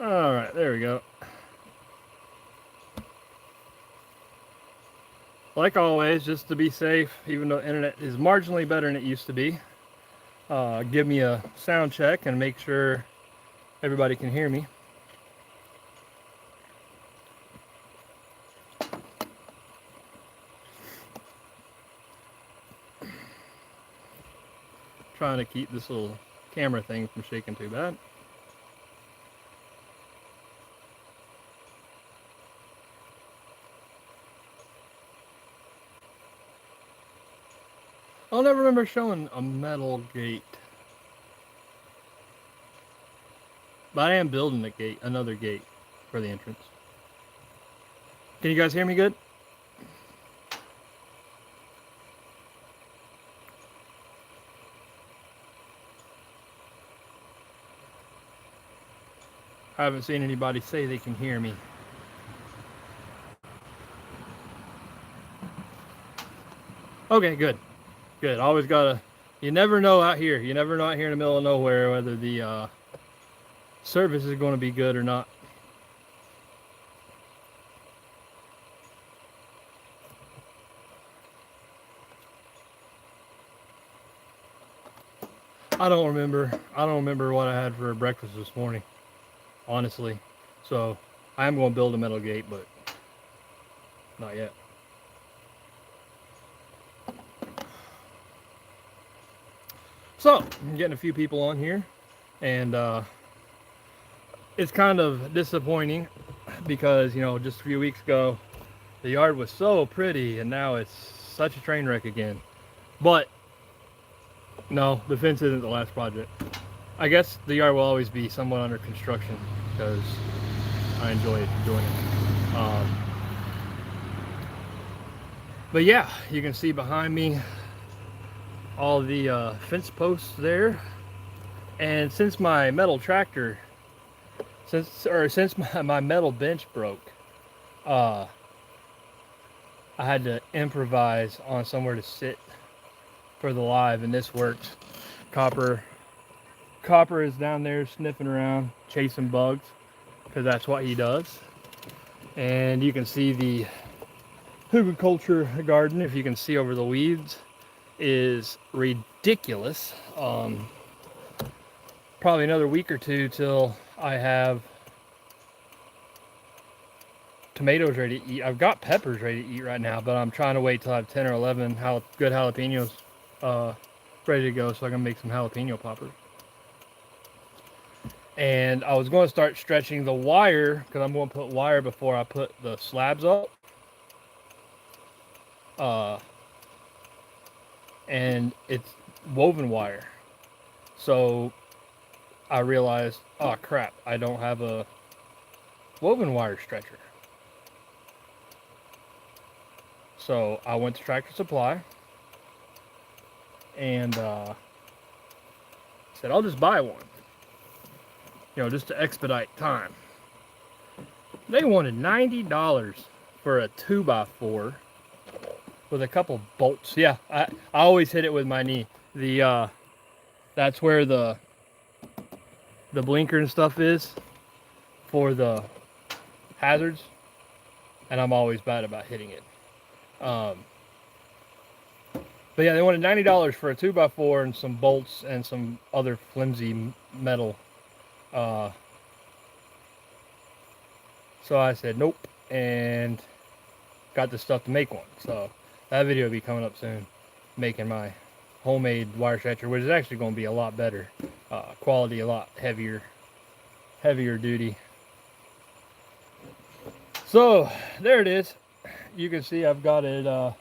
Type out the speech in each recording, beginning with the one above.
All right, there we go. Like always, just to be safe, even though internet is marginally better than it used to be, give me a sound check and make sure everybody can hear me. Trying to keep this little camera thing from shaking too bad. I'll never remember showing a metal gate. But I am building a gate, another gate for the entrance. Can you guys hear me good? I haven't seen anybody say they can hear me. Okay, good. Good. Always gotta, you never know out here. You never know out here in the middle of nowhere whether the service is going to be good or not. I don't remember what I had for breakfast this morning, honestly. So I am going to build a metal gate, but not yet. So I'm getting a few people on here, and it's kind of disappointing because, you know, just a few weeks ago the yard was so pretty and now it's such a train wreck again. But no, the fence isn't the last project. I guess the yard will always be somewhat under construction because I enjoy doing it. But yeah, you can see behind me all the fence posts there. And since my metal tractor, since my metal bench broke, I had to improvise on somewhere to sit for the live, and this worked. Copper is down there sniffing around, chasing bugs, because that's what he does. And you can see the horticulture garden, if you can see over the weeds, is ridiculous. Probably another week or two till I have tomatoes ready to eat. I've got peppers ready to eat right now, but I'm trying to wait till I have 10 or 11 good jalapenos ready to go so I can make some jalapeno poppers. And I was going to start stretching the wire because I'm going to put wire before I put the slabs up. And it's woven wire. So I realized, oh crap, I don't have a woven wire stretcher. So I went to Tractor Supply and said, I'll just buy one, you know, just to expedite time. They wanted $90 for a 2x4 with a couple bolts. Yeah, I always hit it with my knee. That's where the blinker and stuff is for the hazards, and I'm always bad about hitting it. But yeah, they wanted $90 for a 2x4 and some bolts and some other flimsy metal. So I said nope, and got the stuff to make one. So that video will be coming up soon, making my homemade wire stretcher, which is actually going to be a lot better quality, a lot heavier duty. So there it is. You can see I've got it,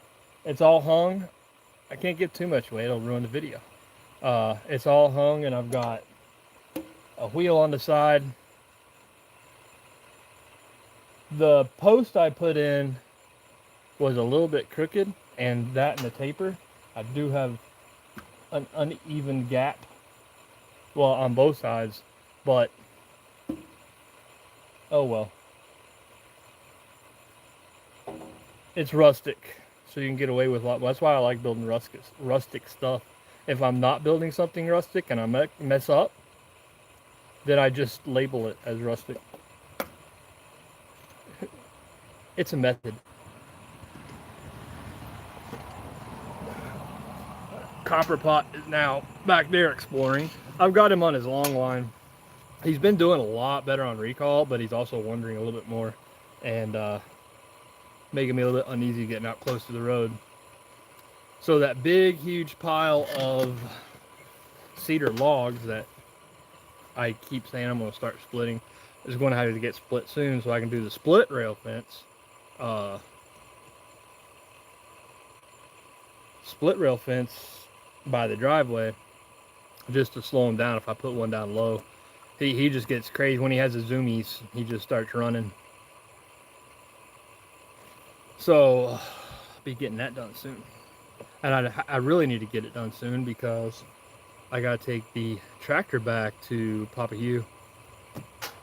it's all hung. I can't give too much away, it'll ruin the video. It's all hung, and I've got a wheel on the side. The post I put in was a little bit crooked, and that and the taper, I do have an uneven gap, well, on both sides, but oh well. It's rustic, so you can get away with a lot. That's why I like building rustic stuff. If I'm not building something rustic and I mess up, then I just label it as rustic. It's a method. Copper Pot is now back there exploring. I've got him on his long line. He's been doing a lot better on recall, but he's also wandering a little bit more and making me a little bit uneasy getting out close to the road. So that big, huge pile of cedar logs that I keep saying I'm going to start splitting is going to have to get split soon so I can do the split rail fence. Split rail fence by the driveway just to slow him down if I put one down low. He just gets crazy when he has his zoomies. He just starts running. So I'll be getting that done soon. And I really need to get it done soon because I got to take the tractor back to Papa Hugh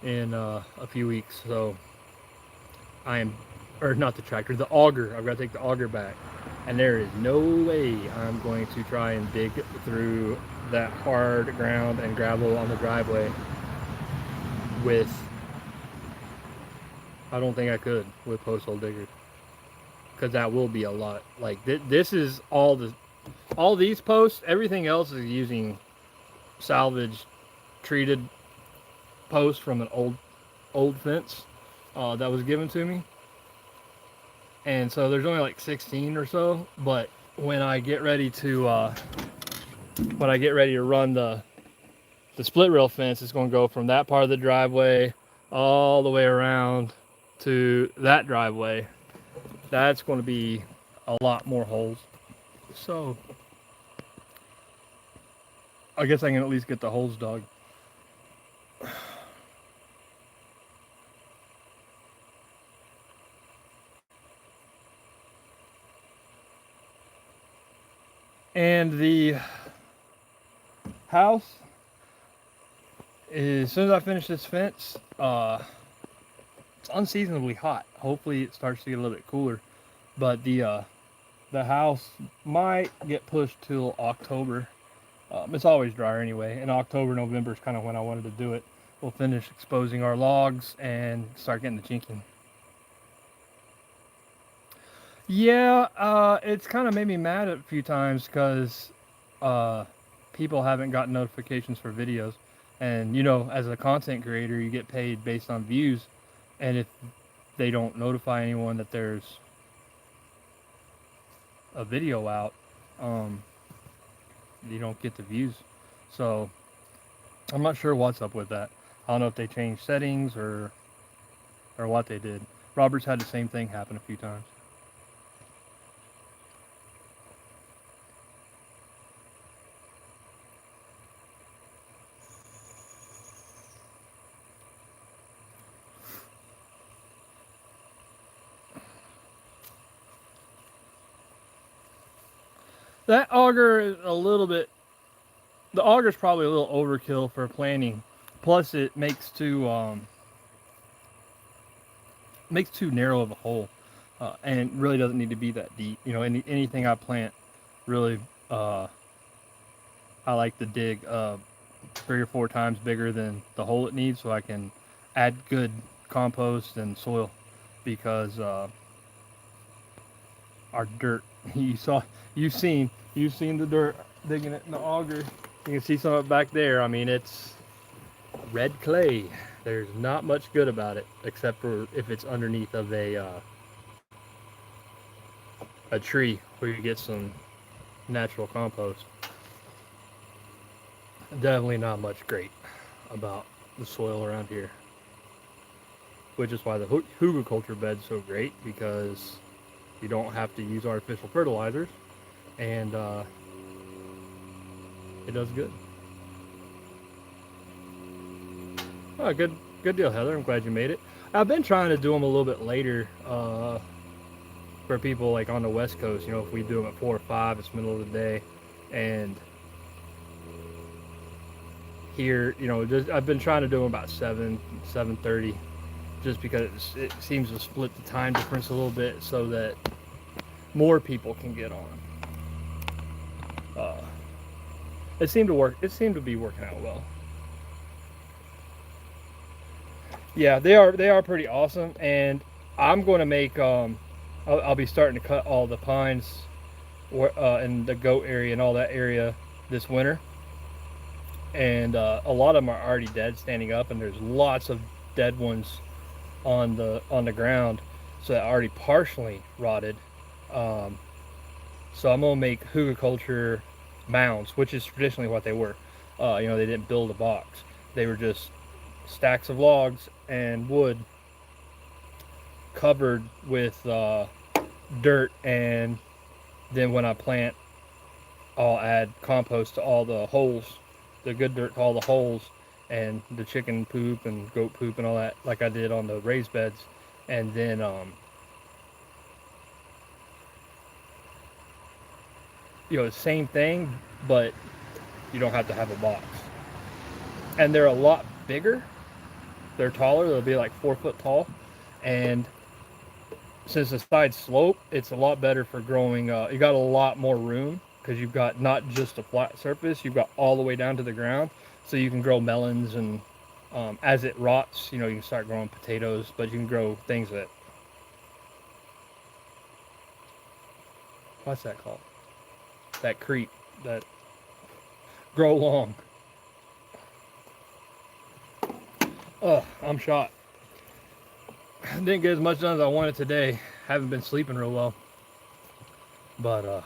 in a few weeks. So I am, or not the tractor, the auger. I've got to take the auger back. And there is no way I'm going to try and dig through that hard ground and gravel on the driveway with, I don't think I could with post hole diggers, because that will be a lot. Like this is all these posts, everything else is using salvage treated posts from an old fence that was given to me. And so there's only like 16 or so, but when I get ready to run the split rail fence, it's going to go from that part of the driveway all the way around to that driveway. That's going to be a lot more holes. So I guess I can at least get the holes dug. And the house, as soon as I finish this fence, it's unseasonably hot. Hopefully it starts to get a little bit cooler. But the house might get pushed till October. It's always drier anyway. And October, November is kind of when I wanted to do it. We'll finish exposing our logs and start getting the chinking. Yeah, it's kind of made me mad a few times because people haven't gotten notifications for videos. And, you know, as a content creator, you get paid based on views. And if they don't notify anyone that there's a video out, you don't get the views. So I'm not sure what's up with that. I don't know if they changed settings or what they did. Robert's had the same thing happen a few times. That auger is a little bit, the auger is probably a little overkill for planting. Plus it makes too narrow of a hole, and really doesn't need to be that deep. You know, anything I plant, really, I like to dig 3 or 4 times bigger than the hole it needs, so I can add good compost and soil. Because our dirt, you've seen the dirt digging it in the auger. You can see some of it back there. I mean, it's red clay. There's not much good about it, except for if it's underneath of a tree where you get some natural compost. Definitely not much great about the soil around here, which is why the hugelkultur bed's so great, because you don't have to use artificial fertilizers, and it does good. Oh, good deal, Heather. I'm glad you made it. I've been trying to do them a little bit later for people like on the West Coast. You know, if we do them at 4 or 5, it's middle of the day, and here, you know, I've been trying to do them about 7:30, just because it seems to split the time difference a little bit so that more people can get on. It seemed to work. It seemed to be working out well. Yeah, they are pretty awesome, and I'm going to make I'll be starting to cut all the pines in the goat area and all that area this winter, and a lot of them are already dead, standing up, and there's lots of dead ones on the ground, so that already partially rotted. Um, so I'm gonna make hugelkultur mounds, which is traditionally what they were. They didn't build a box; they were just stacks of logs and wood covered with dirt, and then when I plant, I'll add compost to all the holes, the good dirt to all the holes, and the chicken poop and goat poop and all that, like I did on the raised beds, and then the same thing, but you don't have to have a box. And they're a lot bigger. They're taller. They'll be like 4 foot tall, and since the sides slope, it's a lot better for growing. You got a lot more room because you've got not just a flat surface, you've got all the way down to the ground, so you can grow melons, and as it rots, you can start growing potatoes, but you can grow things that, what's that called? That creep that grow long. Oh, I'm shot. Didn't get as much done as I wanted today. Haven't been sleeping real well, but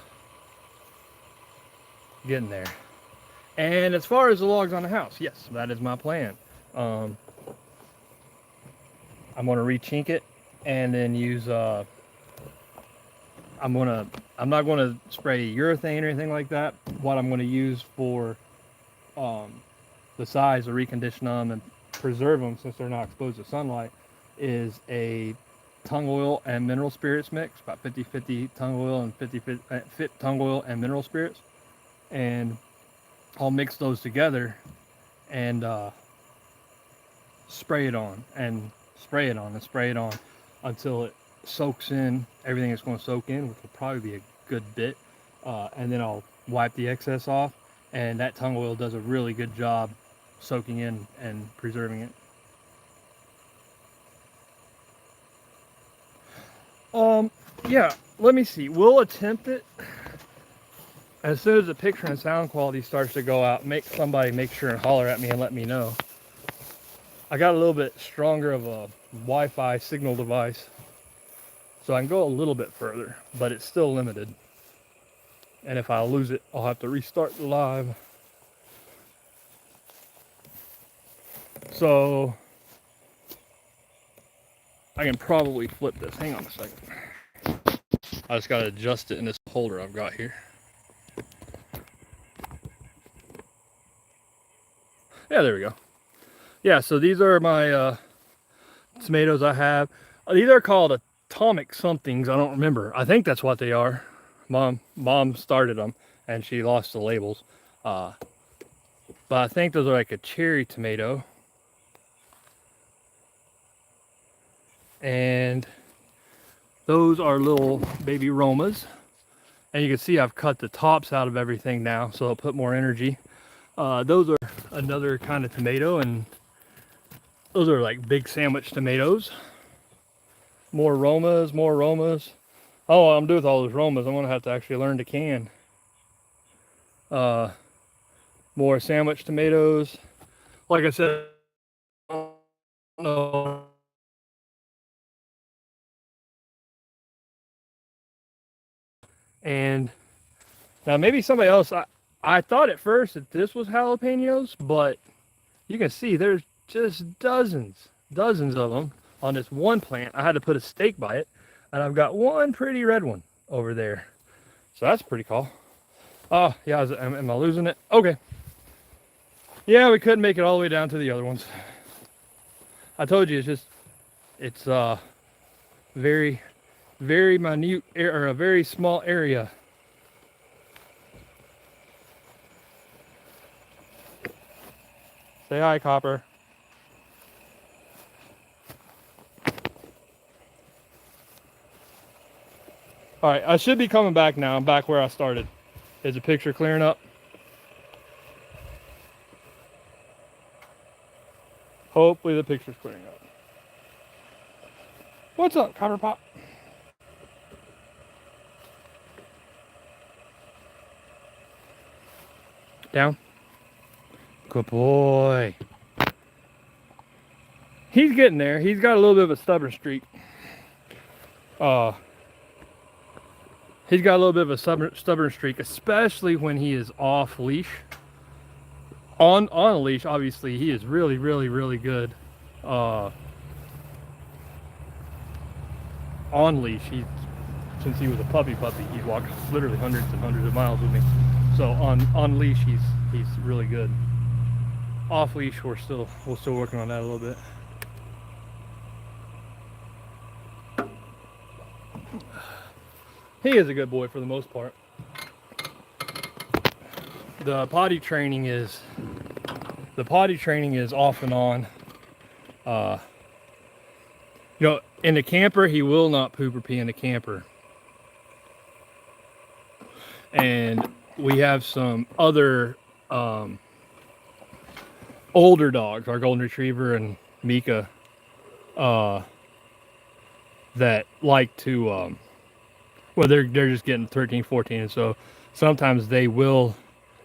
getting there. And as far as the logs on the house, yes, that is my plan. I'm gonna re-chink it, and then use I'm not gonna spray urethane or anything like that. What I'm gonna use for the size to recondition them and preserve them, since they're not exposed to sunlight, is a tung oil and mineral spirits mix, about 50-50 tung oil and 50-50 tung oil and mineral spirits, and I'll mix those together and spray it on and spray it on and spray it on until it soaks in everything it's going to soak in, which will probably be a good bit, and then I'll wipe the excess off, and that tung oil does a really good job soaking in and preserving it. Yeah, let me see. We'll attempt it. As soon as the picture and sound quality starts to go out, somebody make sure and holler at me and let me know. I got a little bit stronger of a Wi-Fi signal device, so I can go a little bit further, but it's still limited. And if I lose it, I'll have to restart the live. So I can probably flip this. Hang on a second. I just got to adjust it in this holder I've got here. Yeah, there we go. Yeah, so these are my tomatoes I have. These are called atomic somethings. I don't remember. I think that's what they are. Mom started them, and she lost the labels. But I think those are like a cherry tomato. And those are little baby Romas. And you can see I've cut the tops out of everything now, so I'll put more energy. Those are another kind of tomato, and those are like big sandwich tomatoes. More Romas, more Romas. Oh, I'm doing with all those Romas, I'm gonna have to actually learn to can. More sandwich tomatoes. Like I said, no. And now maybe somebody else, I thought at first that this was jalapenos, but you can see there's just dozens of them on this one plant. I had to put a stake by it, and I've got one pretty red one over there. So that's pretty cool. Oh, yeah, am I losing it? Okay. Yeah, we couldn't make it all the way down to the other ones. I told you, it's very, very minute, or a very small area. Say hi, Copper. All right, I should be coming back now. I'm back where I started. Is the picture clearing up? Hopefully the picture's clearing up. What's up, Cotter Pop? Down. Good boy. He's getting there. He's got a little bit of a stubborn streak. He's got a little bit of a stubborn streak, especially when he is off leash. On a leash, obviously, he is really, really, really good. On leash, since he was a puppy, he's walked literally hundreds and hundreds of miles with me. So on leash, he's really good. Off leash, we're still working on that a little bit. He is a good boy for the most part. The potty training is off and on. You know, in the camper, he will not poop or pee in the camper. And we have some other older dogs, our golden retriever and Mika, that like to well, they're just getting 13, 14, and so sometimes they will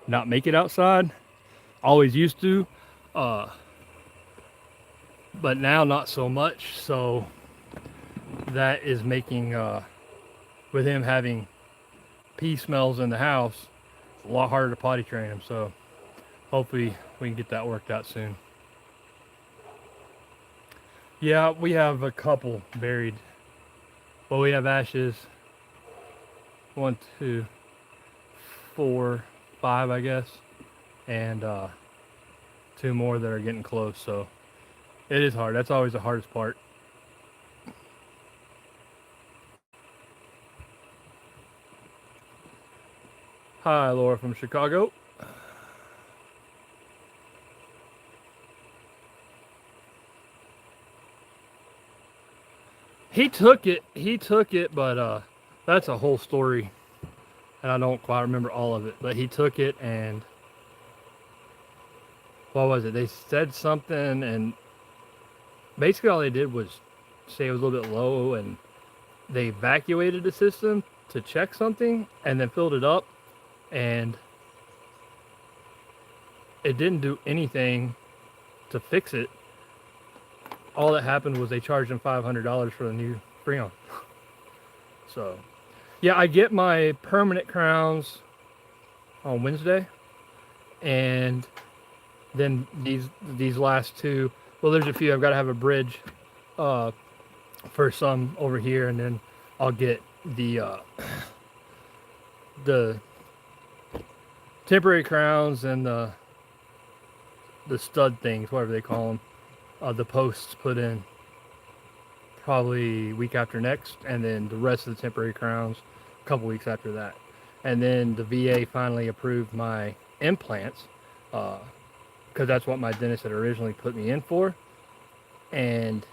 not make it outside. Always used to, but now not so much. So that is making, with him having pee smells in the house, it's a lot harder to potty train him. So hopefully we can get that worked out soon. Yeah, we have a couple buried. Well, we have ashes. 1, 2, 4, 5, I guess, and 2 more that are getting close. So it is hard. That's always the hardest part. Hi, Laura from Chicago. He took it, but that's a whole story, and I don't quite remember all of it, but he took it, and what was it? They said something, and basically all they did was say it was a little bit low, and they evacuated the system to check something, and then filled it up, and it didn't do anything to fix it. All that happened was they charged him $500 for the new Freon. So yeah, I get my permanent crowns on Wednesday, and then these last 2. Well, there's a few. I've got to have a bridge for some over here, and then I'll get the temporary crowns and the stud things, whatever they call them, the posts put in probably week after next, and then the rest of the temporary crowns a couple weeks after that. And then the VA finally approved my implants, because that's what my dentist had originally put me in for. And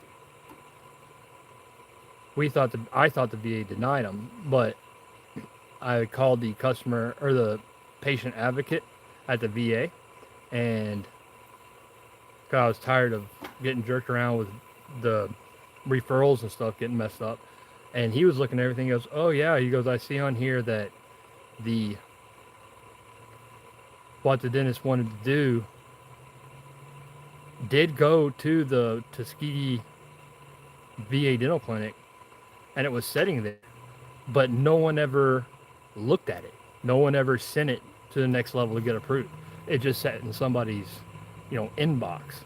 I thought the VA denied them, but I called the customer or the patient advocate at the VA, and I was tired of getting jerked around with the referrals and stuff getting messed up. And he was looking at everything. He goes, "Oh yeah," he goes, "I see on here that what the dentist wanted to do did go to the Tuskegee VA dental clinic, and it was sitting there, but no one ever looked at it. No one ever sent it to the next level to get approved. It just sat in somebody's, inbox."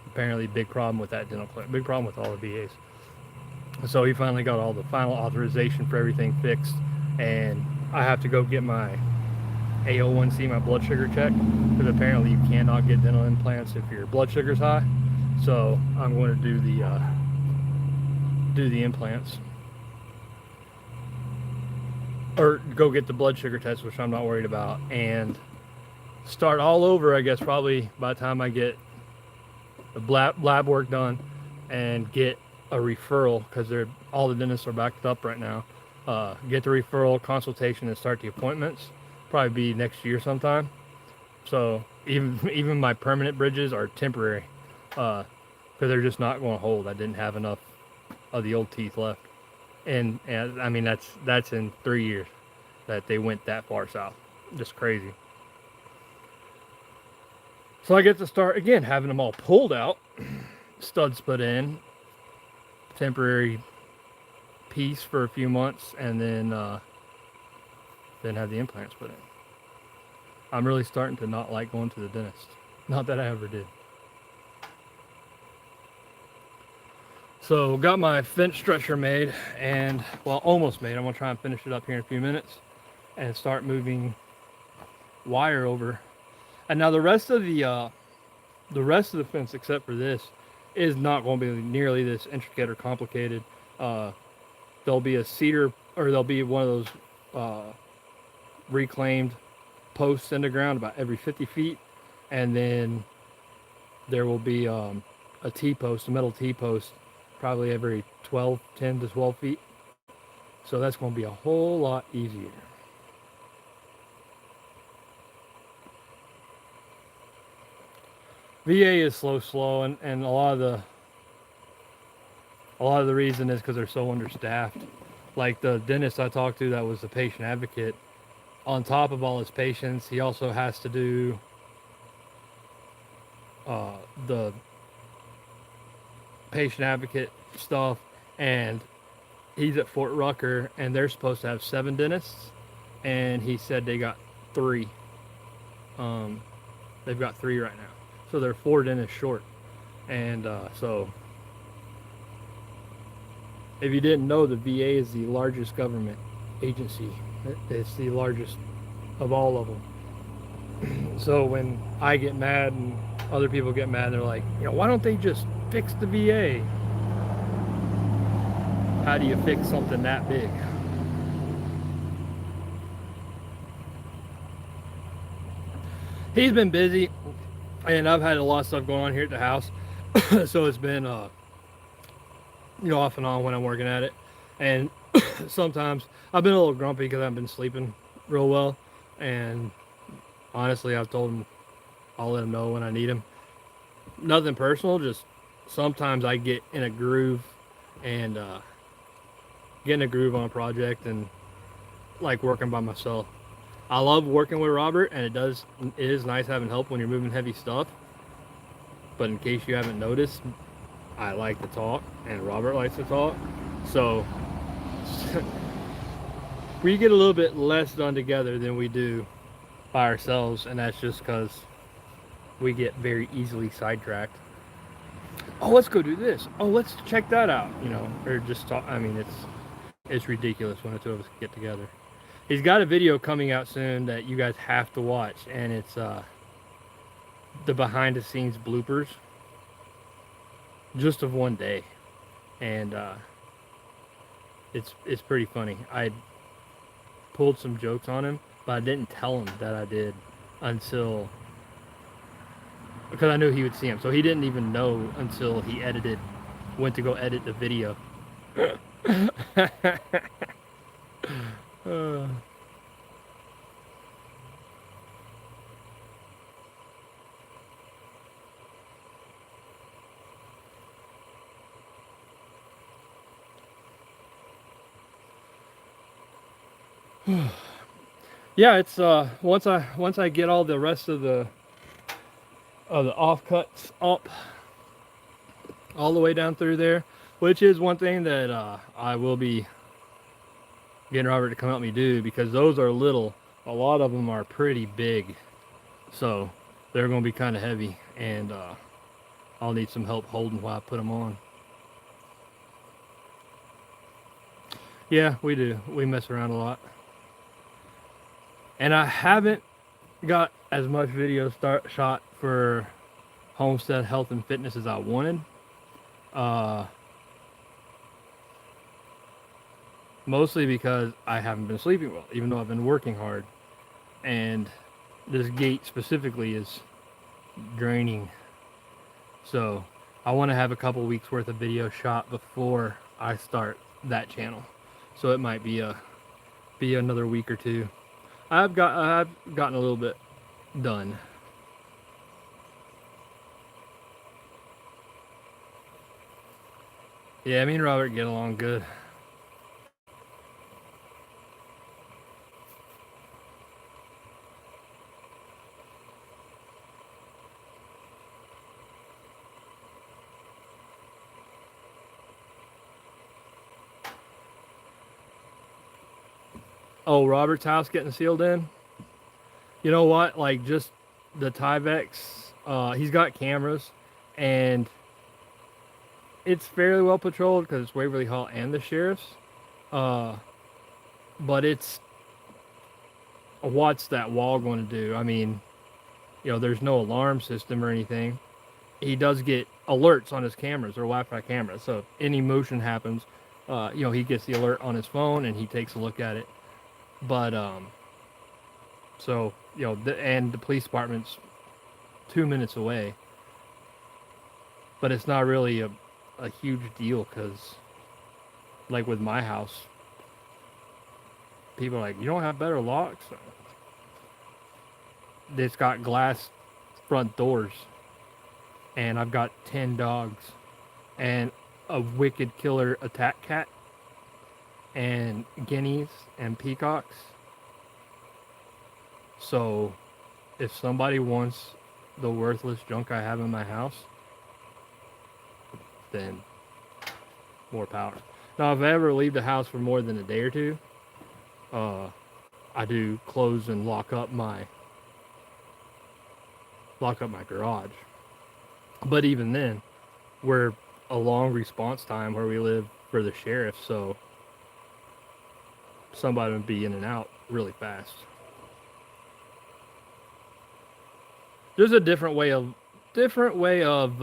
Apparently big problem with that dental clinic, big problem with all the VAs. So he finally got all the final authorization for everything fixed, and I have to go get my A01C, my blood sugar checked, because apparently you cannot get dental implants if your blood sugar's high. So I'm going to do the implants, or go get the blood sugar test, which I'm not worried about, and start all over, I guess, probably by the time I get the lab work done and get a referral, because all the dentists are backed up right now. Get the referral, consultation, and start the appointments. Probably be next year sometime. So even my permanent bridges are temporary, because they're just not going to hold. I didn't have enough of the old teeth left. And I mean, that's in 3 years that they went that far south. Just crazy. So I get to start again having them all pulled out, studs put in, temporary piece for a few months, and then have the implants put in. I'm really starting to not like going to the dentist. Not that I ever did. So got my fence stretcher made, and well, almost made. I'm gonna try and finish it up here in a few minutes and start moving wire over. And now the rest of the fence, except for this, is not going to be nearly this intricate or complicated. There'll be a cedar, or there'll be one of those reclaimed posts in the ground about every 50 feet, and then there will be a T-post, a metal T-post, probably every 10 to 12 feet. So that's going to be a whole lot easier. VA is slow, and a lot of the reason is because they're so understaffed. Like the dentist I talked to that was the patient advocate, on top of all his patients, he also has to do the patient advocate stuff, and he's at Fort Rucker, and they're supposed to have 7 dentists, and he said they got 3. They've got 3 right now, so they're 4 dentists short. And so if you didn't know, the VA is the largest government agency. It's the largest of all of them. So when I get mad and other people get mad, they're like, why don't they just fix the VA? How do you fix something that big? He's been busy, and I've had a lot of stuff going on here at the house. So it's been off and on when I'm working at it. And sometimes I've been a little grumpy because I haven't been sleeping real well. And honestly, I've told him I'll let him know when I need him. Nothing personal, just sometimes I get in a groove and get in a groove on a project and like working by myself. I love working with Robert, and it is nice having help when you're moving heavy stuff. But in case you haven't noticed, I like to talk, and Robert likes to talk. So we get a little bit less done together than we do by ourselves, and that's just because we get very easily sidetracked. Oh, let's go do this. Oh, let's check that out. Or just talk. I mean, it's ridiculous when the 2 of us get together. He's got a video coming out soon that you guys have to watch, and it's the behind the scenes bloopers just of one day, and it's pretty funny. I pulled some jokes on him, but I didn't tell him that I did until, because I knew he would see him. So he didn't even know until he went to go edit the video. Yeah, it's once I get all the rest of the offcuts up all the way down through there, which is one thing that I will be getting Robert to come help me do, because those are little. A lot of them are pretty big, so they're going to be kind of heavy, and I'll need some help holding while I put them on. Yeah, we do. We mess around a lot. And I haven't got as much video shot for Homestead Health and Fitness as I wanted. Mostly because I haven't been sleeping well, even though I've been working hard. And this gate specifically is draining. So I want to have a couple weeks worth of video shot before I start that channel. So it might be another week or 2. I've gotten a little bit done. Yeah, me and Robert get along good. Oh, Robert's house getting sealed in? You know what? Like, just the Tyvex, he's got cameras, and it's fairly well patrolled because it's Waverly Hall and the sheriff's. Uh, but it's, what's that wall going to do? I mean, there's no alarm system or anything. He does get alerts on his cameras or Wi-Fi cameras. So if any motion happens, he gets the alert on his phone and he takes a look at it. But so and the police department's 2 minutes away. But it's not really a huge deal because, like with my house, people are like, you don't have better locks. It's got glass front doors, and I've got 10 dogs, and a wicked killer attack cat, and guineas and peacocks. So, if somebody wants the worthless junk I have in my house, then more power. Now, if I ever leave the house for more than a day or two, I do close and lock up my garage. But even then, we're a long response time where we live for the sheriff, so somebody would be in and out really fast. There's a different way of different way of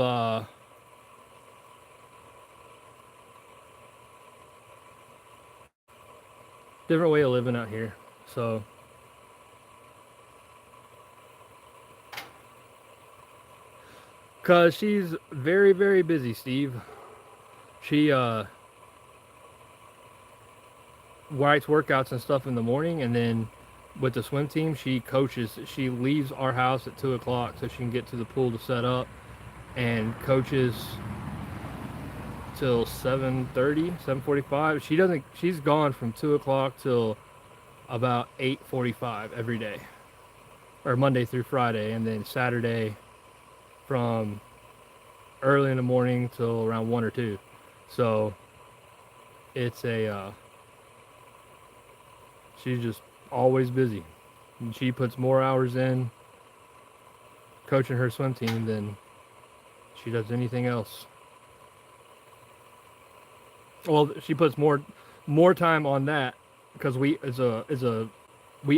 living out here. So cause she's very, very busy, Steve. She writes workouts and stuff in the morning, and then with the swim team, she coaches. She leaves our house at 2 o'clock so she can get to the pool to set up, and coaches till 7:30, 7:45. She's gone from 2 o'clock till about 8:45 every day, or Monday through Friday, and then Saturday from early in the morning till around 1 or 2. So it's she's just always busy. And she puts more hours in coaching her swim team than she does anything else. Well, she puts more time on that because we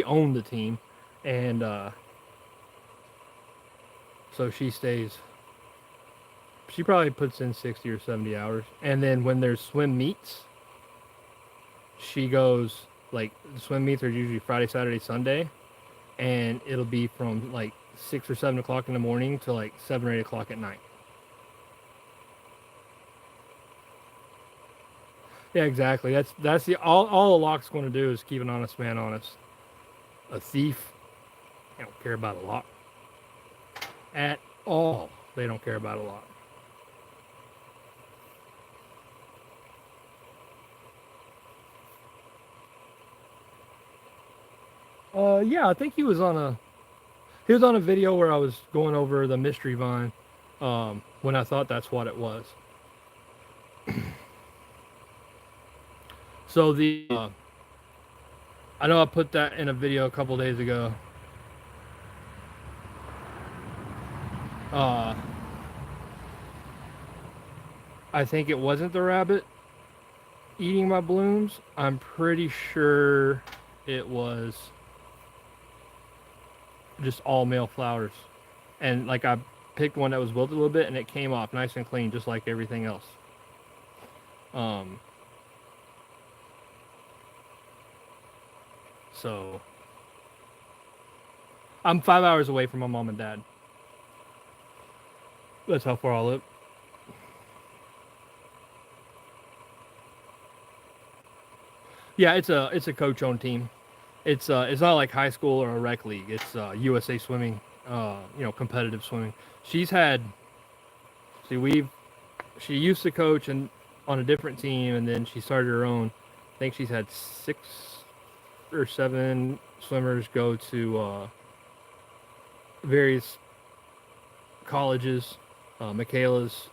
own the team, and so she probably puts in 60 or 70 hours. And then when there's swim meets, she goes, like, the swim meets are usually Friday, Saturday, Sunday, and it'll be from like 6 or 7 o'clock in the morning to like 7 or 8 o'clock at night. Yeah, exactly. That's all a lock's going to do is keep an honest man honest. A thief, they don't care about a lock at all. They don't care about a lock. Yeah, I think he was on a video where I was going over the mystery vine, when I thought that's what it was. So I know I put that in a video a couple days ago. I think it wasn't the rabbit eating my blooms. I'm pretty sure it was just all male flowers. And like I picked one that was wilted a little bit and it came off nice and clean just like everything else. So I'm 5 hours away from my mom and dad. That's how far I live. Yeah, it's a coach owned team. It's not like high school or a rec league. It's USA Swimming, competitive swimming. She's had, see, she used to coach on on a different team, and then she started her own. I think she's had 6 or 7 swimmers go to various colleges. Michaela's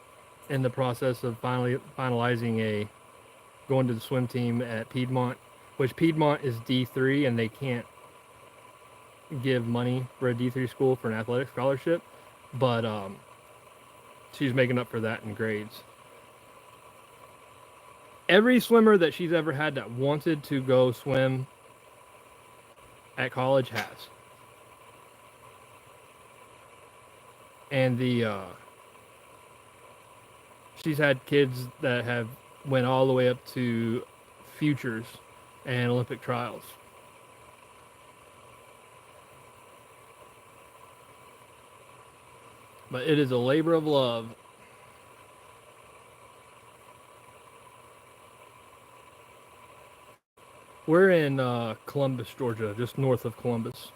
in the process of finalizing going to the swim team at Piedmont, which Piedmont is D3, and they can't give money for a D3 school for an athletic scholarship, but she's making up for that in grades. Every swimmer that she's ever had that wanted to go swim at college has. And she's had kids that have went all the way up to futures and Olympic trials. But it is a labor of love. We're in Columbus, Georgia, just north of Columbus.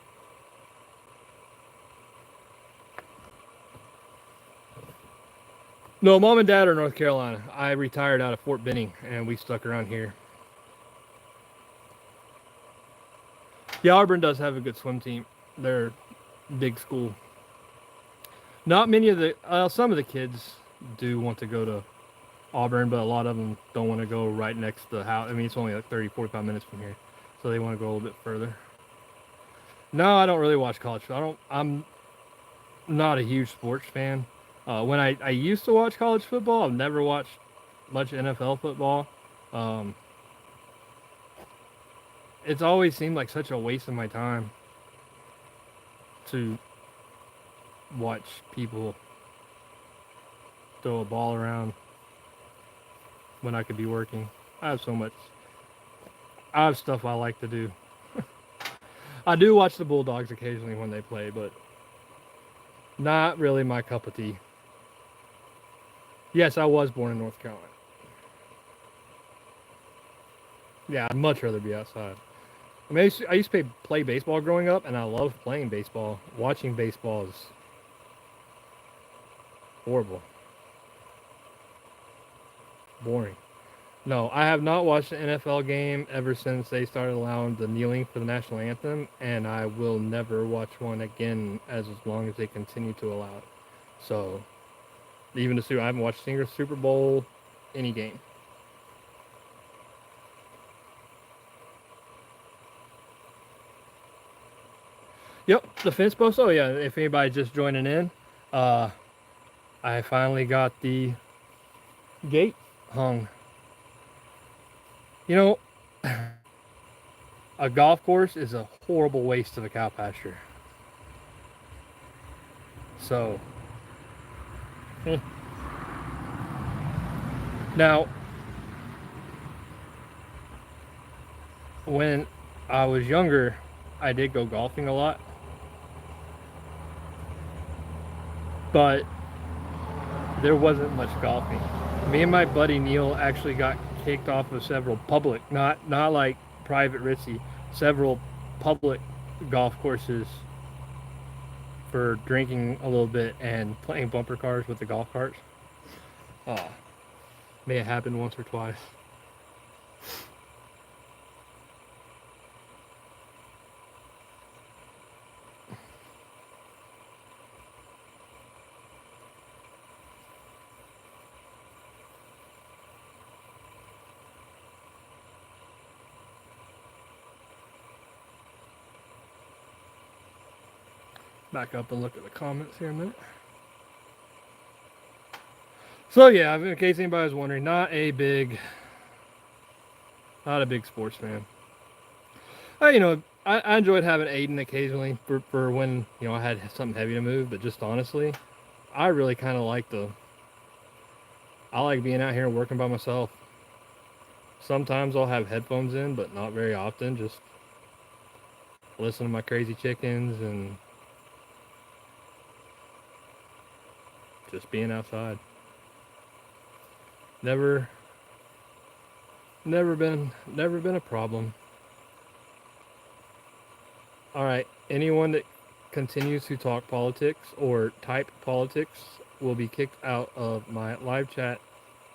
No, Mom and Dad are North Carolina. I retired out of Fort Benning, and we stuck around here. Yeah, Auburn does have a good swim team. They're a big school. Not many of the, some of the kids do want to go to Auburn, but a lot of them don't want to go right next to the house. I mean, it's only like 30, 45 minutes from here, so they want to go a little bit further. No, I don't really watch college. I'm not a huge sports fan. When I used to watch college football, I've never watched much NFL football. It's always seemed like such a waste of my time to watch people throw a ball around when I could be working. I have stuff I like to do. I do watch the Bulldogs occasionally when they play, but not really my cup of tea. Yes, I was born in North Carolina. Yeah, I'd much rather be outside. I mean, I used to play baseball growing up, and I loved playing baseball. Watching baseball is horrible. Boring. No, I have not watched an NFL game ever since they started allowing the kneeling for the national anthem, and I will never watch one again as long as they continue to allow it. So, even I haven't watched a Super Bowl, any game. Yep, the fence post. Oh yeah, if anybody's just joining in, I finally got the gate hung. You know, a golf course is a horrible waste of a cow pasture. So, now, when I was younger, I did go golfing a lot. But there wasn't much golfing. Me and my buddy Neil actually got kicked off of several public, not like private ritzy, several public golf courses for drinking a little bit and playing bumper cars with the golf carts. May have happened once or twice. Back up and look at the comments here a minute. So yeah, in case anybody was wondering, not a big sports fan. I enjoyed having Aiden occasionally for when I had something heavy to move, but just honestly, I really kind of I like being out here and working by myself. Sometimes I'll have headphones in, but not very often. Just listen to my crazy chickens and just being outside. Never been a problem. All right, anyone that continues to talk politics or type politics will be kicked out of my live chat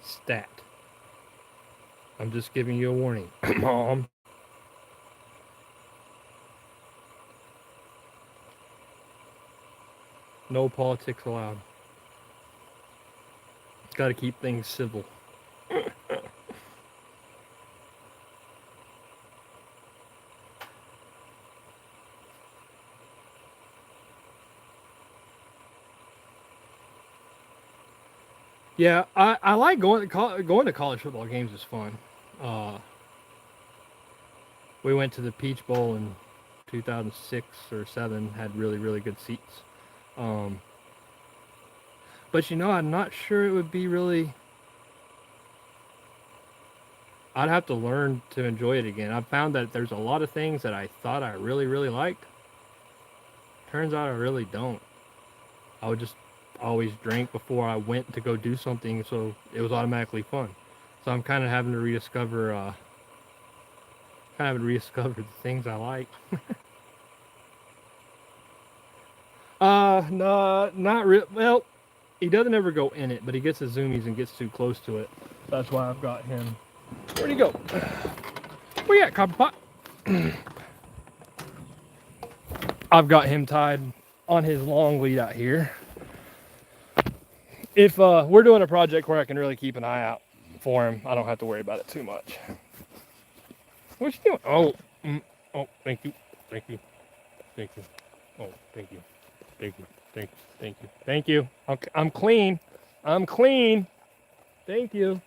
stat. I'm just giving you a warning. Mom. No politics allowed. Got to keep things civil. Yeah, I like going to college football games is fun. Uh, we went to the Peach Bowl in 2006 or 7. Had really good seats. Um, but I'm not sure it would be really. I'd have to learn to enjoy it again. I found that there's a lot of things that I thought I really liked. Turns out I really don't. I would just always drink before I went to go do something, so it was automatically fun. So I'm kind of having to rediscover, the things I like. No, not real. Well, he doesn't ever go in it, but he gets the zoomies and gets too close to it. That's why I've got him. Where'd he go? Where you at, Copper Pot? I've got him tied on his long lead out here. If we're doing a project where I can really keep an eye out for him, I don't have to worry about it too much. What you doing? Oh, oh, thank you, thank you, thank you. Oh, thank you, thank you, thank you, thank you, thank you. Okay, I'm clean. I'm clean. Thank you.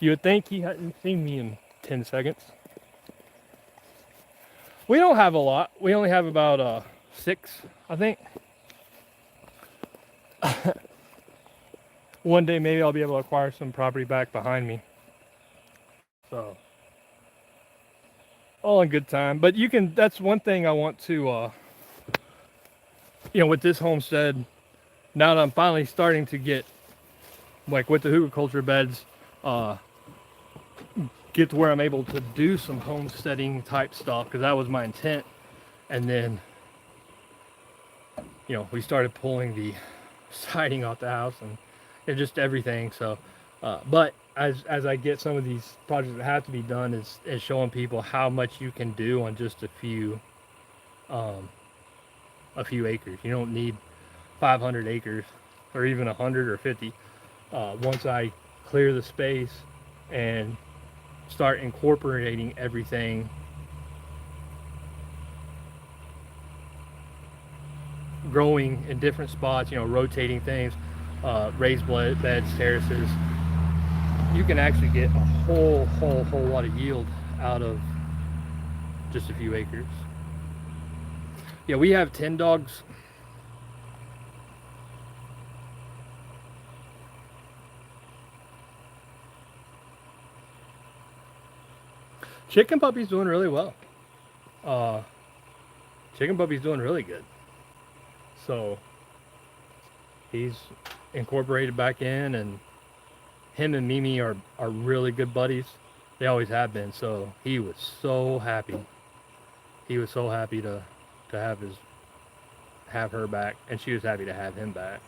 You would think he hadn't seen me in 10 seconds. We don't have a lot. We only have about 6, I think. One day maybe I'll be able to acquire some property back behind me. So, all in good time. But that's one thing I want to, with this homestead, now that I'm finally starting to get, like with the hugelkultur beds, get to where I'm able to do some homesteading type stuff, because that was my intent. And then, we started pulling the siding off the house and just everything. So, but as I get some of these projects that have to be done, is showing people how much you can do on just a few acres. You don't need 500 acres or even 100 or 50. Once I clear the space and start incorporating everything, growing in different spots, rotating things, raised beds, terraces, you can actually get a whole lot of yield out of just a few acres. Yeah, we have 10 dogs. Chicken Puppy's doing really well. Chicken Puppy's doing really good. So he's incorporated back in, and him and Mimi are really good buddies. They always have been. So he was so happy. He was so happy to have her back, and she was happy to have him back.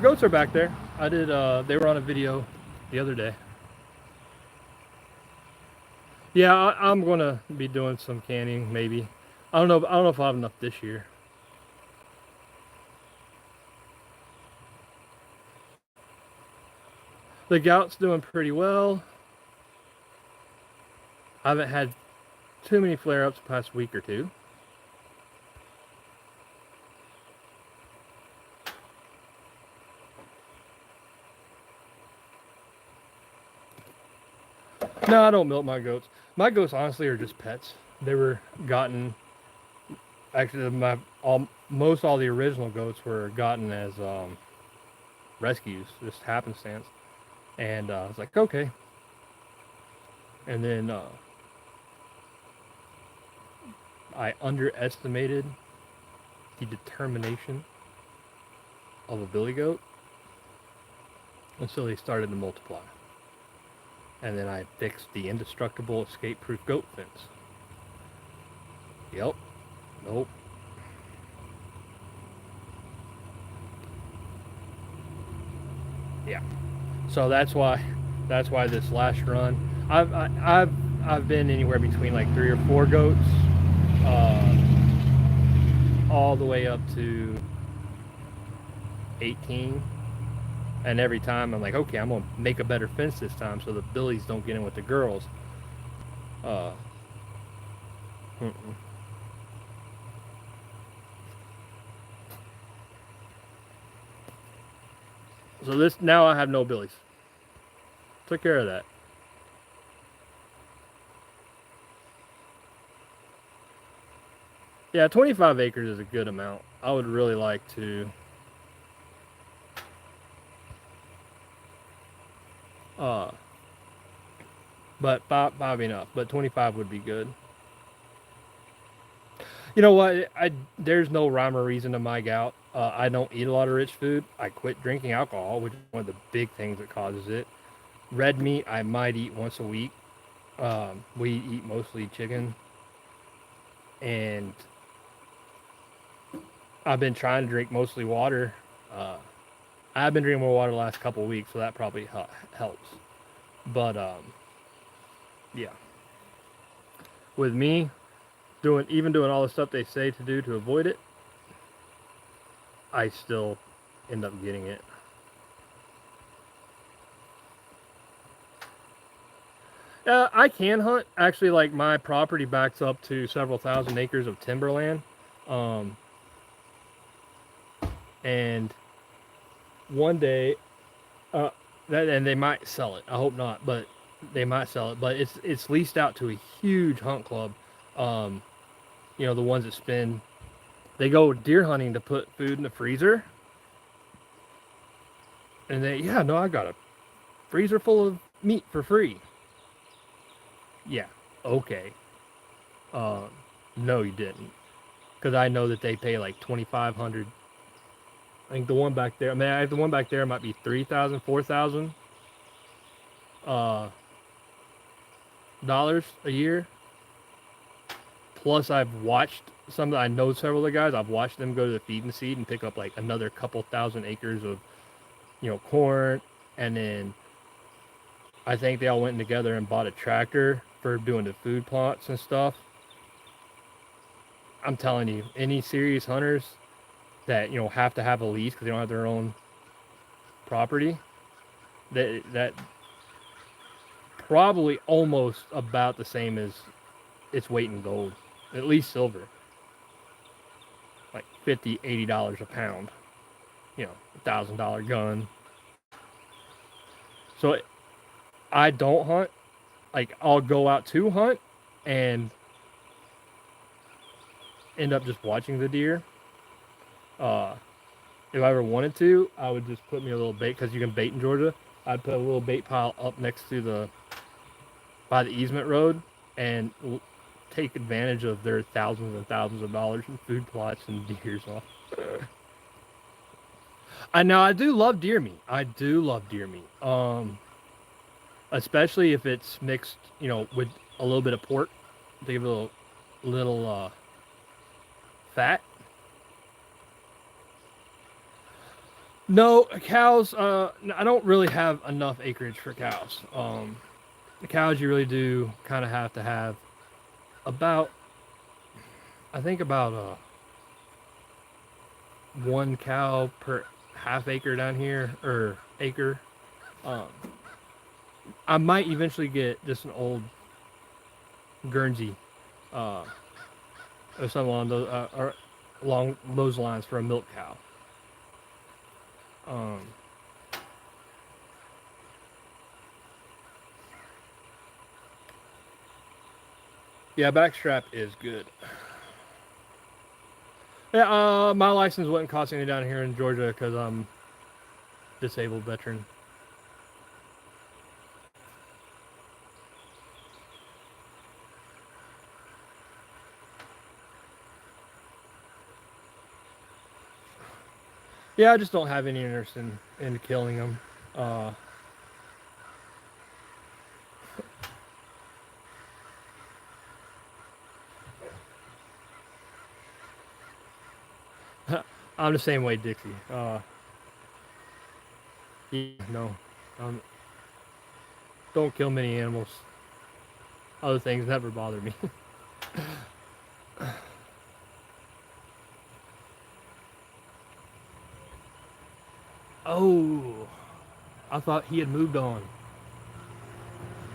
Goats are back there. I did. They were on a video the other day. Yeah, I'm gonna be doing some canning, maybe. I don't know if I have enough this year. The gout's doing pretty well. I haven't had too many flare-ups the past week or two. No, I don't milk my goats. My goats honestly are just pets. They were gotten, actually most all the original goats were gotten as rescues, just happenstance. And I was like, okay. And then I underestimated the determination of a billy goat, and so they started to multiply. And then I fixed the indestructible escape-proof goat fence. Yep. Nope. Yeah. So that's why this last run, I've been anywhere between like 3 or 4 goats, uh, all the way up to 18. And every time I'm like, okay, I'm gonna make a better fence this time so the billies don't get in with the girls. Uh, mm-mm. So this now I have no billies. Took care of that. Yeah, 25 acres is a good amount. I would really like to, uh, but five enough. But 25 would be good. You know what? There's no rhyme or reason to my gout. I don't eat a lot of rich food. I quit drinking alcohol, which is one of the big things that causes it. Red meat I might eat once a week. We eat mostly chicken, and I've been trying to drink mostly water. Uh, I've been drinking more water the last couple of weeks, so that probably helps. But yeah, with me doing all the stuff they say to do to avoid it, I still end up getting it. I can hunt. Actually, like my property backs up to several thousand acres of timberland, um, and one day, uh, and they might sell it. I hope not, but they might sell it. But it's leased out to a huge hunt club. Um, the ones that spend, they go deer hunting to put food in the freezer, and yeah, no, I got a freezer full of meat for free. Yeah, okay. Uh, no, you didn't, because I know that they pay like 2,500. I think the one back there. I mean, the one back there might be 3,000, 4,000 dollars a year. Plus, I've watched some. I know several of the guys. I've watched them go to the feed and seed and pick up like another couple thousand acres of, corn, and then I think they all went together and bought a tractor for doing the food plots and stuff. I'm telling you, any serious hunters that have to have a lease because they don't have their own property, that probably almost about the same as its weight in gold, at least silver, like $50, $80 a pound. $1,000 gun. So I don't hunt. Like I'll go out to hunt and end up just watching the deer. Uh, if I ever wanted to, I would just put me a little bait because you can bait in Georgia. I'd put a little bait pile up next to by the easement road and take advantage of their thousands and thousands of dollars in food plots and deers off. I know I do love deer meat. I do love deer meat. Especially if it's mixed, with a little bit of pork to give it a little fat. No, cows. I don't really have enough acreage for cows. The cows you really do kind of have to have about, I think about 1 cow per half acre down here or acre. Um, I might eventually get just an old Guernsey, uh, or something along those lines for a milk cow. Um, yeah, backstrap is good. Yeah, my license wouldn't cost any down here in Georgia because I'm disabled veteran. Yeah, I just don't have any interest in killing them. I'm the same way, Dixie. Yeah, no. Um, don't kill many animals. Other things never bother me. Oh, I thought he had moved on.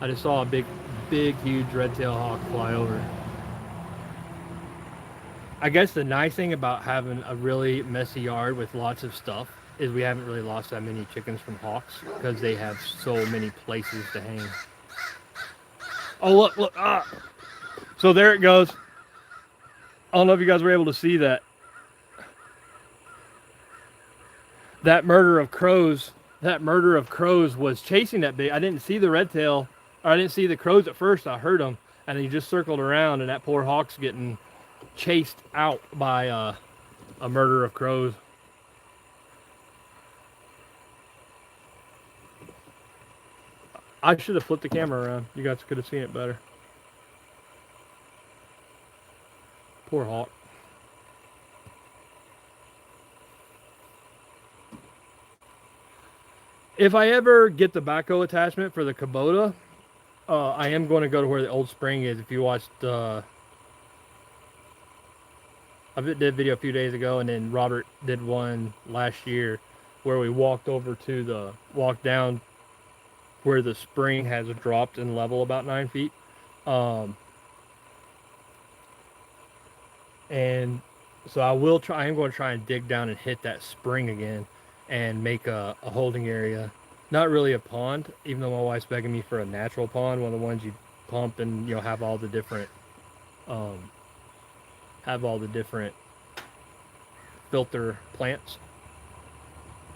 I just saw a big, huge red-tailed hawk fly over. I guess the nice thing about having a really messy yard with lots of stuff is we haven't really lost that many chickens from hawks because they have so many places to hang. Oh, look, look. Ah. So there it goes. I don't know if you guys were able to see that. That murder of crows was chasing that big. I didn't see the red tail, or I didn't see the crows at first. I heard them, and he just circled around, and that poor hawk's getting chased out by a murder of crows. I should have flipped the camera around. You guys could have seen it better. Poor hawk. If I ever get the backhoe attachment for the Kubota, I am going to go to where the old spring is. If you watched, I did a video a few days ago, and then Robert did one last year where we walked down where the spring has dropped in level about 9 feet. And so I am going to try and dig down and hit that spring again and make a holding area. Not really a pond, even though my wife's begging me for a natural pond, one of the ones you pump and have all the different filter plants.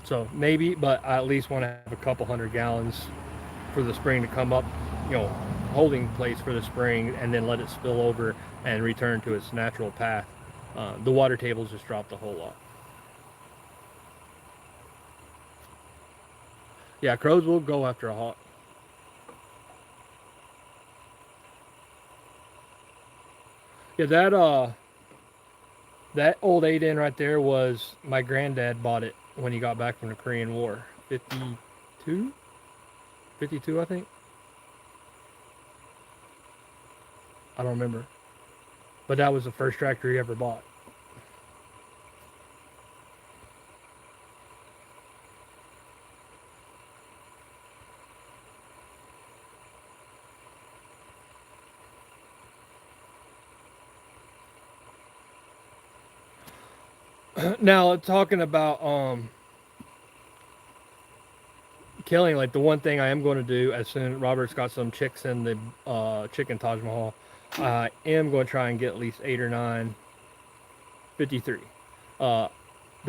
So maybe, but I at least want to have a couple 100 gallons for the spring to come up, holding place for the spring, and then let it spill over and return to its natural path. The water tables just dropped a whole lot. Yeah, crows will go after a hawk. Yeah, that old 8N right there was my granddad bought it when he got back from the Korean War. 52? 52, I think. I don't remember. But that was the first tractor he ever bought. Now, talking about killing, like the one thing I am going to do as soon as Robert's got some chicks in the chicken Taj Mahal, I am going to try and get at least 8 or 9 53, the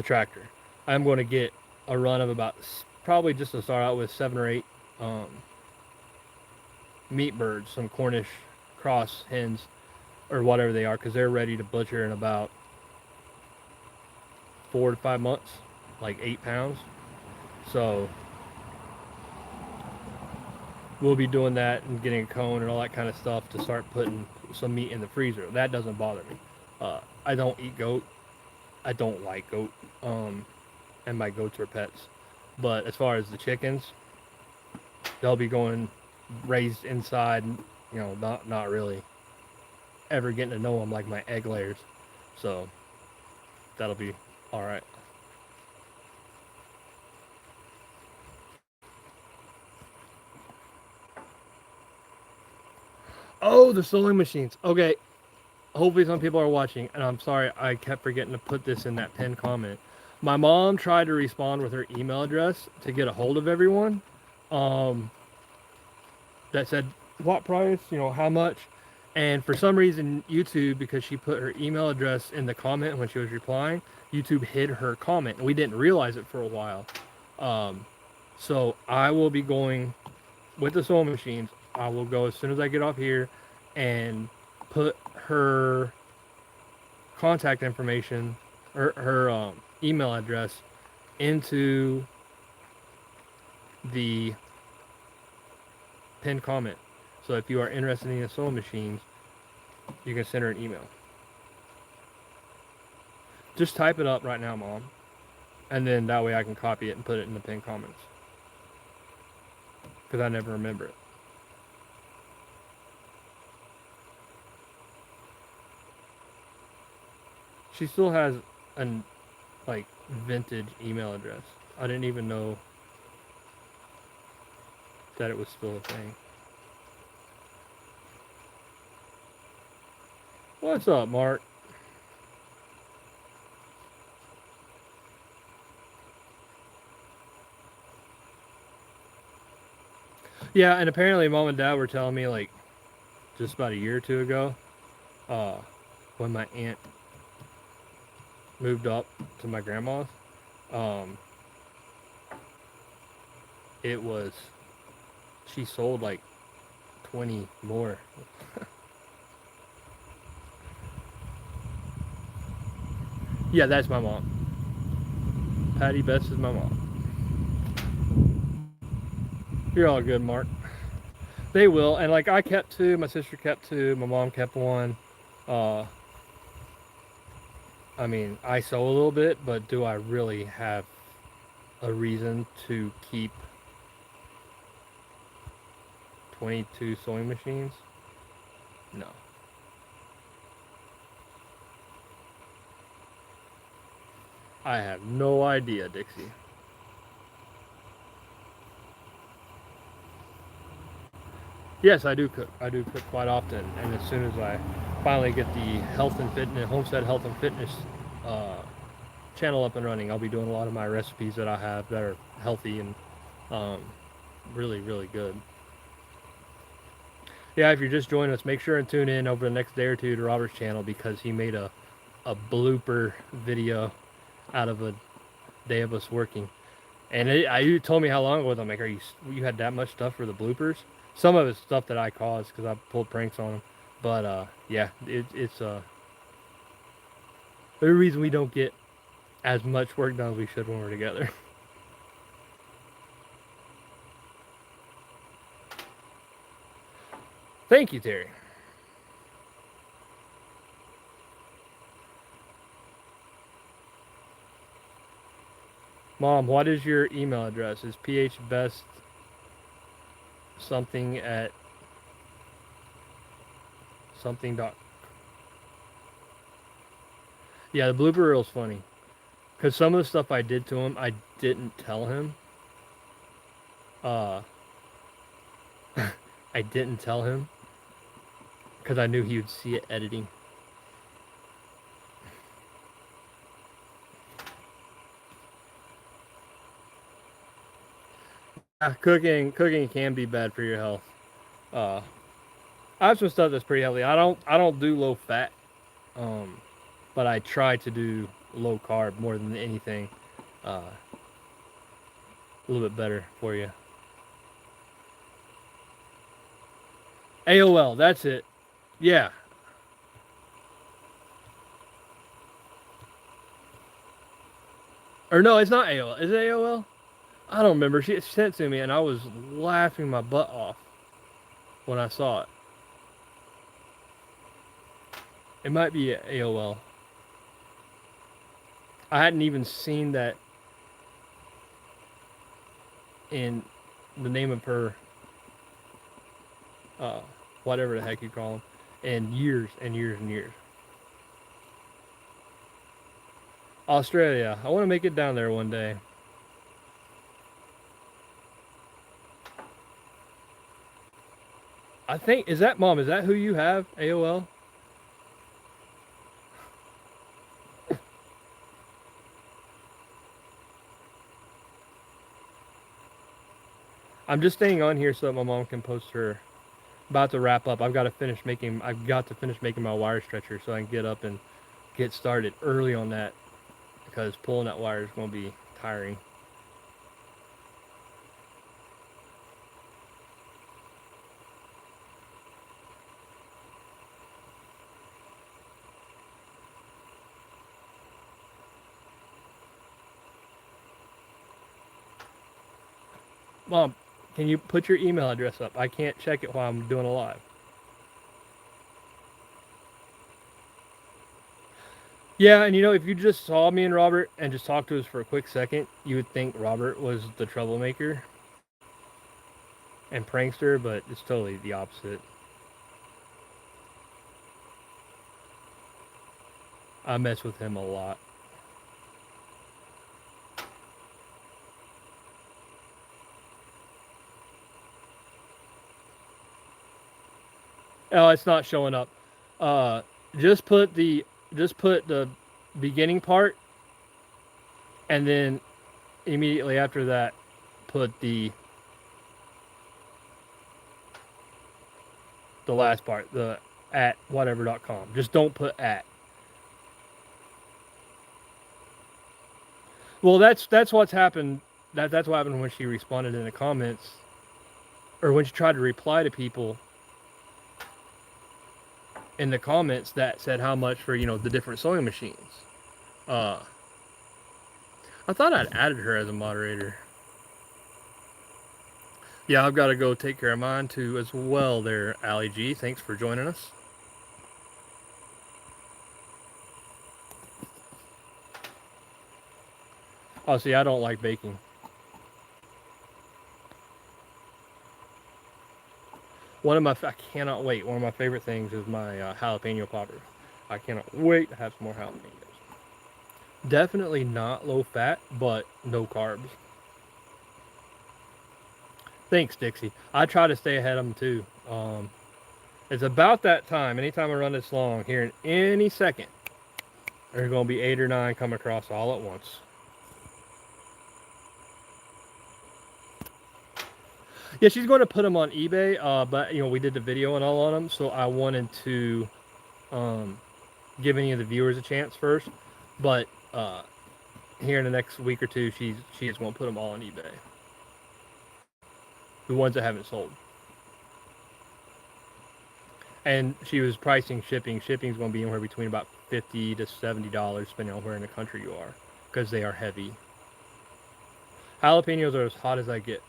tractor. I'm going to get a run of about, probably just to start out with, 7 or 8 meat birds, some Cornish cross hens or whatever they are, because they're ready to butcher in about 4 to 5 months, like 8 pounds. So we'll be doing that and getting a cone and all that kind of stuff to start putting some meat in the freezer. That doesn't bother me. I don't eat goat. I don't like goat. And my goats are pets. But as far as the chickens, they'll be going raised inside, not really ever getting to know them like my egg layers. So that'll be all right. Oh, the sewing machines. Okay. Hopefully some people are watching, and I'm sorry I kept forgetting to put this in that pinned comment. My mom tried to respond with her email address to get a hold of everyone. That said what price, how much. And for some reason, YouTube, because she put her email address in the comment when she was replying, YouTube hid her comment, and we didn't realize it for a while. So I will be going with the sewing machines. I will go as soon as I get off here and put her contact information, or her email address, into the pinned comment. So if you are interested in the sewing machines, you can send her an email. Just type it up right now, Mom. And then that way I can copy it and put it in the pinned comments. because I never remember it. She still has an like vintage email address. I didn't even know that it was still a thing. What's up, Mark? Yeah, and apparently mom and dad were telling me like just about a year or two ago, uh, when my aunt moved up to my grandma's, um, it was she sold like 20 more. Yeah, that's my mom. Patty Best is my mom. You're all good, Mark. They will, and like I kept two, my sister kept two, my mom kept one. Uh, I mean, I sew a little bit, but do I really have a reason to keep 22 sewing machines? No. I have no idea, Dixie. Yes, I do cook. I do cook quite often, and as soon as I finally get the health and fitness, homestead health and fitness uh, channel up and running, I'll be doing a lot of my recipes that I have that are healthy and um, really, really good. Yeah, if you're just joining us, make sure and tune in over the next day or two to Robert's channel because he made a blooper video out of a day of us working. And you told me how long it was. I'm like, you had that much stuff for the bloopers? Some of it's stuff that I caused because I pulled pranks on him. But yeah, it's the reason we don't get as much work done as we should when we're together. Thank you, Terry. Mom, what is your email address? Is phbest something at something dot? Yeah, the blooper reel's funny because some of the stuff I did to him, I didn't tell him. Uh, I didn't tell him because I knew he would see it editing. Cooking can be bad for your health. Uh, I have some stuff that's pretty healthy. I don't do low fat, um, but I try to do low carb more than anything. A little bit better for you. AOL, that's it. Yeah. Or no, it's not AOL. Is it AOL? I don't remember. She sent it to me, and I was laughing my butt off when I saw it. It might be AOL. I hadn't even seen that in the name of her, uh, whatever the heck you call them, in years and years and years. Australia. I want to make it down there one day. I think, is that, Mom, is that who you have? AOL? I'm just staying on here so that my mom can post her. About to wrap up. I've got to finish making my wire stretcher so I can get up and get started early on that because pulling that wire is going to be tiring. Mom, can you put your email address up? I can't check it while I'm doing a live. Yeah, and you know, if you just saw me and Robert and just talked to us for a quick second, you would think Robert was the troublemaker. and prankster, but it's totally the opposite. I mess with him a lot. Oh, it's not showing up. Uh, just put the beginning part, and then immediately after that, put the last part, the at whatever.com. Just don't put at. Well, that's what's happened. That's what happened when she responded in the comments, or when she tried to reply to people in the comments that said how much for the different sewing machines. Uh, I thought I'd added her as a moderator. Yeah, I've got to go take care of mine too as well. There, Ali G. Thanks for joining us. Oh, see, I don't like baking. I cannot wait. One of my favorite things is my jalapeno popper. I cannot wait to have some more jalapenos. Definitely not low fat, but no carbs. Thanks, Dixie. I try to stay ahead of them too. It's about that time. Anytime I run this long, here in any second, there's going to be 8 or 9 come across all at once. Yeah, she's going to put them on eBay, but we did the video and all on them, so I wanted to give any of the viewers a chance first. But here in the next week or two, she just won't put them all on eBay. The ones that haven't sold. And she was pricing shipping. Shipping's going to be anywhere between about $50 to $70, depending on where in the country you are, because they are heavy. Jalapenos are as hot as I get.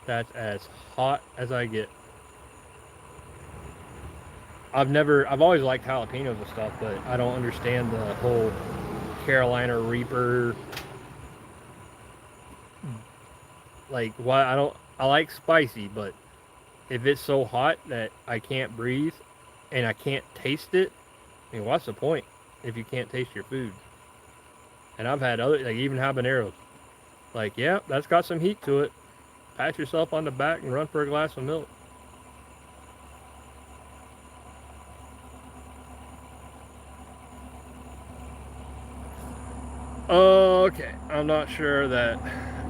That's as hot as I get. I've always liked jalapenos and stuff, but I don't understand the whole Carolina Reaper. Like, why I like spicy, but if it's so hot that I can't breathe and I can't taste it, I mean, what's the point if you can't taste your food? And I've had other, like even habaneros. Like, yeah, that's got some heat to it. Pat yourself on the back and run for a glass of milk. Okay, I'm not sure that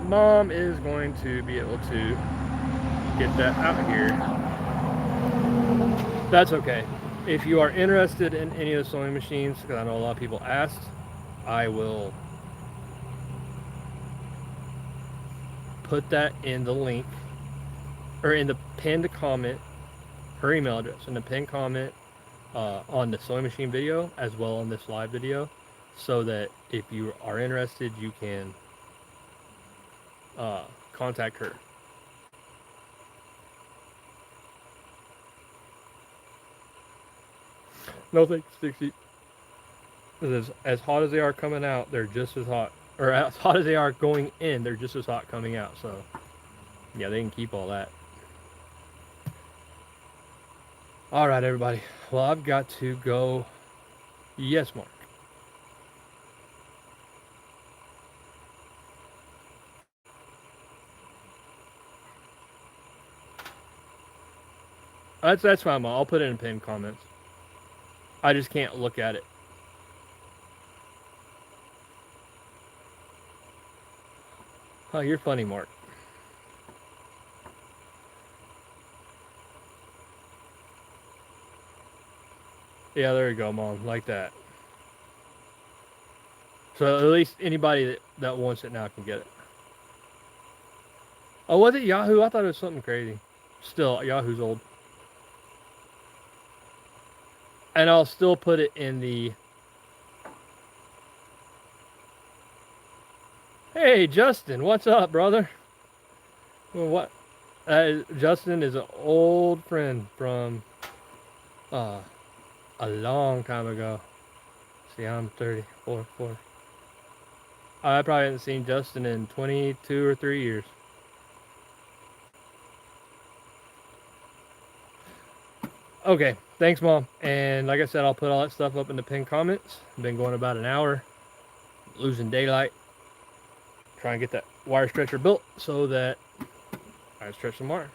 Mom is going to be able to get that out here. That's okay. If you are interested in any of the sewing machines, because I know a lot of people asked, I will put that in the link, or in the pinned comment, her email address in the pinned comment on the sewing machine video, as well on this live video, so that if you are interested, you can contact her. No thanks, Dixie. As hot as they are coming out, they're just as hot. Or as hot as they are going in, they're just as hot coming out. So, yeah, they can keep all that. All right, everybody. Well, I've got to go. Yes, Mark. That's fine, Mom. I'll put it in pinned comments. I just can't look at it. Oh, you're funny, Mark. Yeah, there you go, Mom. Like that. So at least anybody that wants it now can get it. Oh, was it Yahoo? I thought it was something crazy. Still, Yahoo's old. And I'll still put it in the... Hey, Justin, what's up, brother? Well, what? Justin is an old friend from a long time ago. See, I'm 34. I probably haven't seen Justin in 22 or 3 years. Okay, thanks, Mom. And like I said, I'll put all that stuff up in the pinned comments. I've been going about an hour, losing daylight, trying to get that wire stretcher built so that I can stretch some wire.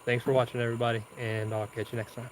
Thanks for watching, everybody, and I'll catch you next time.